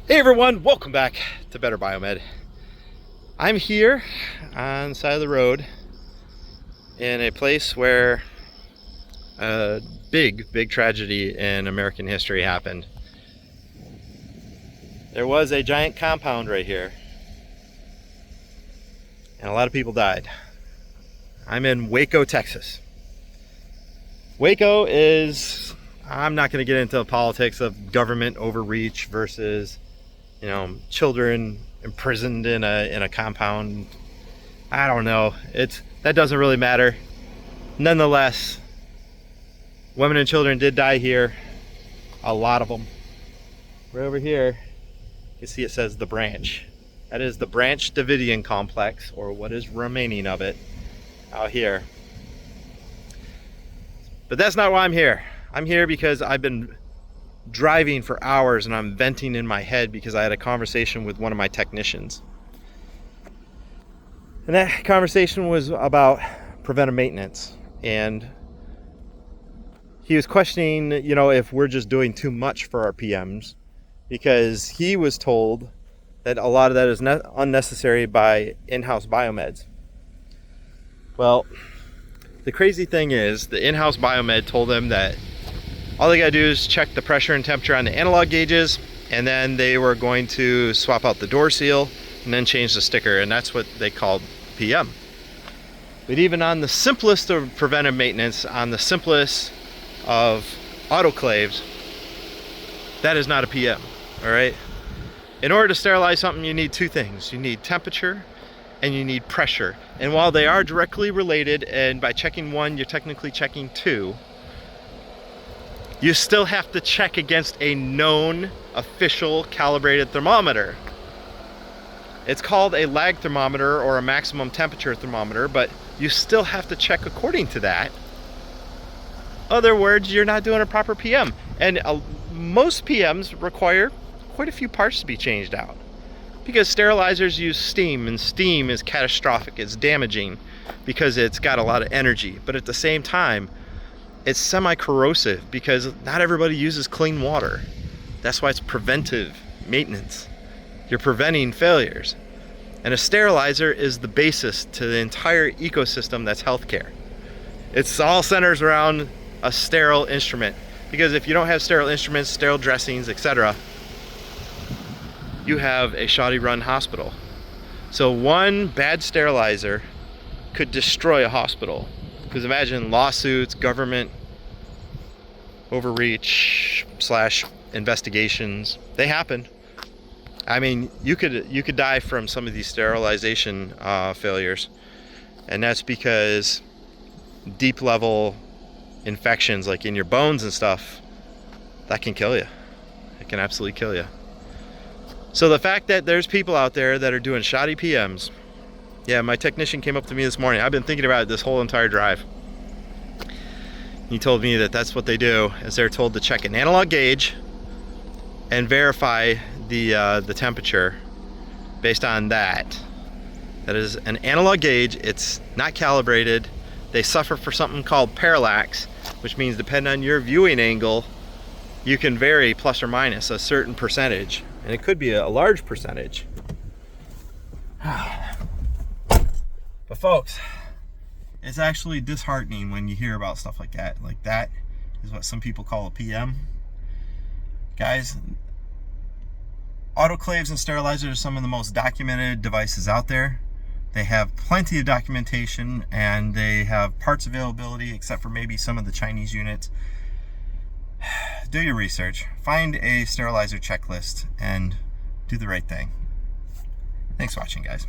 Hey everyone, welcome back to Better Biomed. I'm here on the side of the road in a place where a big tragedy in American history happened. There was a giant compound right here and a lot of people died. I'm in Waco, Texas. Waco is, I'm not going to get into the politics of government overreach versus children imprisoned in a compound. I don't know. That doesn't really matter. Nonetheless, women and children did die here. A lot of them. Right over here, you can see it says the branch. That is the Branch Davidian complex, or what is remaining of it out here. But that's not why I'm here. I'm here because I've been driving for hours and I'm venting in my head because I had a conversation with one of my technicians. And that conversation was about preventive maintenance. And he was questioning, if we're just doing too much for our PMs, because he was told that a lot of that is unnecessary by in-house biomeds. Well, the crazy thing is the in-house biomed told them that all they gotta do is check the pressure and temperature on the analog gauges, and then they were going to swap out the door seal and then change the sticker, and that's what they called PM. But even on the simplest of preventive maintenance, on the simplest of autoclaves, that is not a PM, all right? In order to sterilize something, you need two things. You need temperature and you need pressure. And while they are directly related, and by checking one, you're technically checking two, you still have to check against a known official calibrated thermometer. It's called a lag thermometer or a maximum temperature thermometer, but you still have to check according to that. Other words, you're not doing a proper PM. And most PMs require quite a few parts to be changed out, because sterilizers use steam, and steam is catastrophic. It's damaging because it's got a lot of energy, but at the same time, it's semi-corrosive because not everybody uses clean water. That's why it's preventive maintenance. You're preventing failures. And a sterilizer is the basis to the entire ecosystem that's healthcare. It's all centers around a sterile instrument, because if you don't have sterile instruments, sterile dressings, etc., you have a shoddy run hospital. So one bad sterilizer could destroy a hospital. Because imagine lawsuits, government overreach / investigations. They happen. I mean, you could die from some of these sterilization failures, and that's because deep level infections, like in your bones and stuff, that can kill you. It can absolutely kill you. So the fact that there's people out there that are doing shoddy PMs. Yeah, my technician came up to me this morning. I've been thinking about it this whole entire drive. He told me that that's what they do, is they're told to check an analog gauge and verify the temperature based on that. That is an analog gauge. It's not calibrated. They suffer for something called parallax, which means depending on your viewing angle, you can vary plus or minus a certain percentage, and it could be a large percentage. But folks, it's actually disheartening when you hear about stuff like that. Like, that is what some people call a PM. Guys, autoclaves and sterilizers are some of the most documented devices out there. They have plenty of documentation, and they have parts availability, except for maybe some of the Chinese units. Do your research. Find a sterilizer checklist and do the right thing. Thanks for watching, guys.